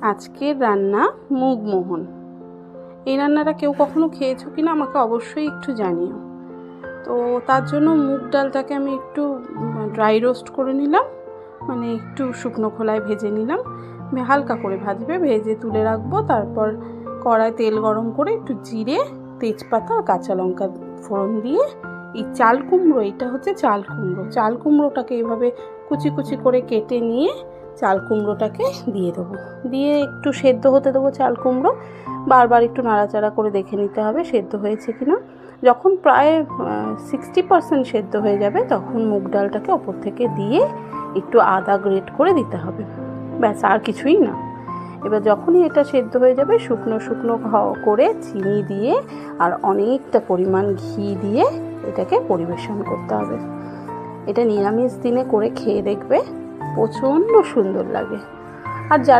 আজকের রান্না মুগমোহন। এই রান্নাটা কেউ কখনো খেয়েছো কিনা আমাকে অবশ্যই একটু জানিও। তো তার জন্য মুগ ডালটাকে আমি একটু ড্রাই রোস্ট করে নিলাম, মানে একটু শুকনো খোলায় ভেজে নিলাম। হালকা করে ভাজবে, ভেজে তুলে রাখবো। তারপর কড়ায় তেল গরম করে একটু জিরে, তেজপাতা আর কাঁচা লঙ্কা ফোড়ন দিয়ে এই চাল কুমড়ো, এটা হচ্ছে চাল কুমড়ো, চাল কুমড়োটাকে এইভাবে কুচি কুচি করে কেটে নিয়ে চাল কুমড়োটাকে দিয়ে দেবো। দিয়ে একটু সেদ্ধ হতে দেবো চাল কুমড়ো। বারবার একটু নাড়াচাড়া করে দেখে নিতে হবে সেদ্ধ হয়েছে কিনা। যখন প্রায় 60% সেদ্ধ হয়ে যাবে তখন মুগ ডালটাকে ওপর থেকে দিয়ে একটু আদা গ্রেট করে দিতে হবে। ব্যাস, আর কিছুই না। এবার যখনই এটা সেদ্ধ হয়ে যাবে শুকনো শুকনো করে চিনি দিয়ে আর অনেকটা পরিমাণ ঘি দিয়ে এটাকে পরিবেশন করতে হবে। এটা নিরামিষ দিনে করে খেয়ে দেখবে, প্রচণ্ড সুন্দর লাগে। আর যারা